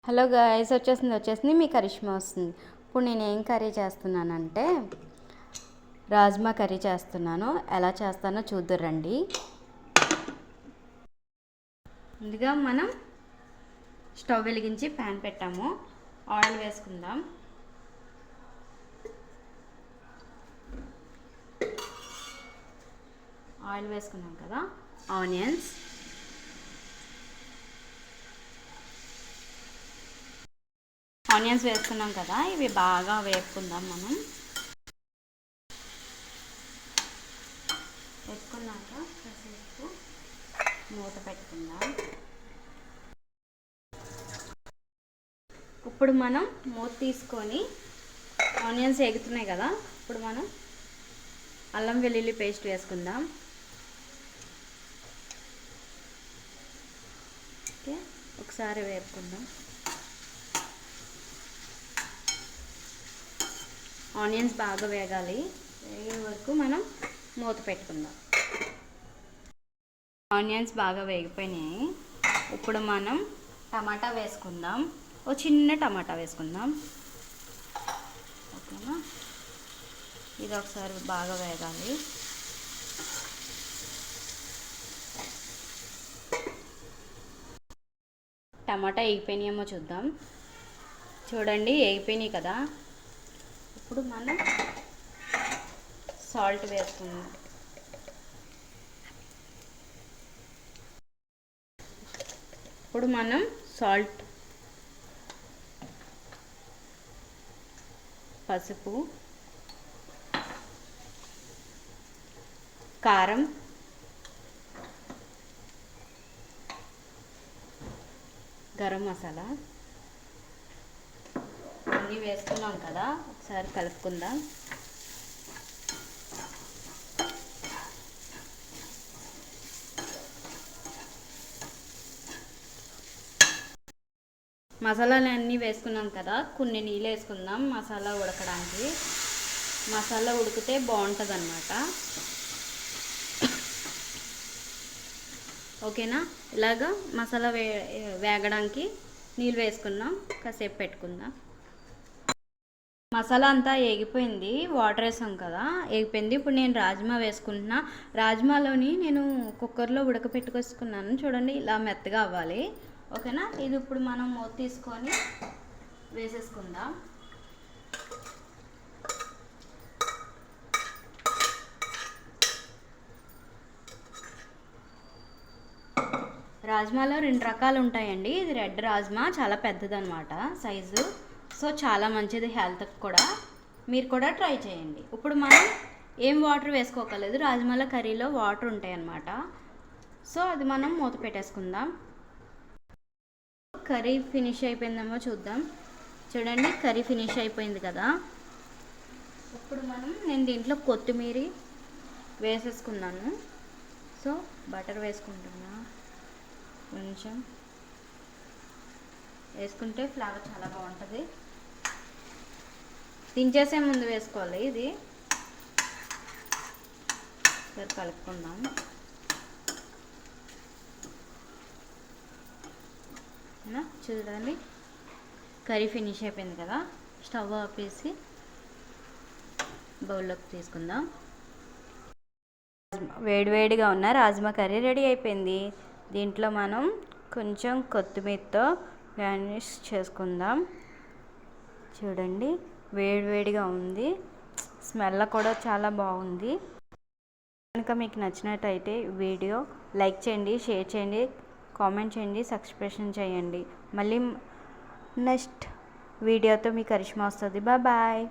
Hello guys, వచ్చేసింది మీ కరిష్మా వస్తుంది. ఇప్పుడు నేను ఏం కర్రీ చేస్తున్నానంటే రాజ్మా కర్రీ చేస్తున్నాను. ఎలా చేస్తానో చూద్దురండి. ముందుగా మనం స్టవ్ వెలిగించి ప్యాన్ పెట్టాము. ఆయిల్ వేసుకుందాం. ఆయిల్ వేసుకున్నాం కదా, ఆనియన్స్, వేసుకున్నాం కదా, ఇవి బాగా వేపుకుందాం. మనం వేసుకున్నాక కాసేపు మూత పెట్టుకుందాం. ఇప్పుడు మనం మూత తీసుకొని ఆనియన్స్ వేగుతున్నాయి కదా, ఇప్పుడు మనం అల్లం వెల్లుల్లి పేస్ట్ వేసుకుందాం. ఓకే, ఒకసారి వేపుకుందాం. ఆనియన్స్ బాగా వేగాలి. వేగే వరకు మనం మూత పెట్టుకుందాం. ఆనియన్స్ బాగా వేగిపోయినాయి. ఇప్పుడు మనం టమాటా వేసుకుందాం. ఒక చిన్న టమాటా వేసుకుందాం. ఓకేనా, ఇది ఒకసారి బాగా వేగాలి. టమాటా వేగిపోయినాయేమో చూద్దాం. చూడండి, వేగిపోయినాయి కదా. ఇప్పుడు మనం సాల్ట్ వేసుకుందాం. ఇప్పుడు మనం సాల్ట్, పసుపు, కారం, గరం మసాలా అన్నీ వేసుకున్నాం కదా, ఒకసారి కలుపుకుందాం. మసాలాలు అన్నీ వేసుకున్నాం కదా, కొన్ని నీళ్ళు వేసుకుందాం మసాలా ఉడకడానికి. మసాలా ఉడికితే బాగుంటుంది అన్నమాట. ఓకేనా, ఇలాగా మసాలా వేగడానికి నీళ్ళు వేసుకున్నాం. కాసేపు పెట్టుకుందాం. మసాలా అంతా వేగిపోయింది, వాటర్ వేసాం కదా, వేగిపోయింది. ఇప్పుడు నేను రాజ్మా వేసుకుంటున్నా. రాజ్మాలోని నేను కుక్కర్లో ఉడకపెట్టుకొసుకున్నాను. చూడండి, ఇలా మెత్తగా అవ్వాలి. ఓకేనా, ఇది ఇప్పుడు మనం మూత తీసుకొని వేసేసుకుందాం. రాజ్మాలో 2 రకాలు ఉంటాయండి. ఇది రెడ్ రాజ్మా, చాలా పెద్దదన్నమాట సైజు. సో చాలా మంచిది హెల్త్కి కూడా. మీరు కూడా ట్రై చేయండి. ఇప్పుడు మనం ఏం వాటర్ వేసుకోకలేదు, రాజ్మాల కర్రీలో వాటర్ ఉంటాయి అన్నమాట. సో అది మనం మూత పెట్టేసుకుందాం. కర్రీ ఫినిష్ అయిపోయిందేమో చూద్దాం. చూడండి, కర్రీ ఫినిష్ అయిపోయింది కదా. ఇప్పుడు నేను దీంట్లో కొత్తిమీర వేసేసుకున్నాను. సో బటర్ వేసుకుంటున్నా. కొంచెం వేసుకుంటే ఫ్లేవర్ చాలా బాగుంటుంది. దించేసే ముందు వేసుకోవాలి. ఇది సరే కలుపుకుందాం. చూడండి, కర్రీ ఫినిష్ అయిపోయింది కదా. స్టవ్ ఆపేసి బౌల్లోకి తీసుకుందాం. వేడివేడిగా ఉన్న రాజ్మా కర్రీ రెడీ అయిపోయింది. దీంట్లో మనం కొంచెం కొత్తిమీరతో గార్నిష్ చేసుకుందాం. చూడండి, వేడివేడిగా ఉంది. స్మెల్ కూడా చాలా బాగుంది. కనుక మీకు నచ్చినట్టయితే వీడియో లైక్ చేయండి, షేర్ చేయండి, కామెంట్ చేయండి, సబ్స్క్రిప్షన్ చేయండి. మళ్ళీ నెక్స్ట్ వీడియోతో మీ కరిష్మా వస్తుంది. బాయ్.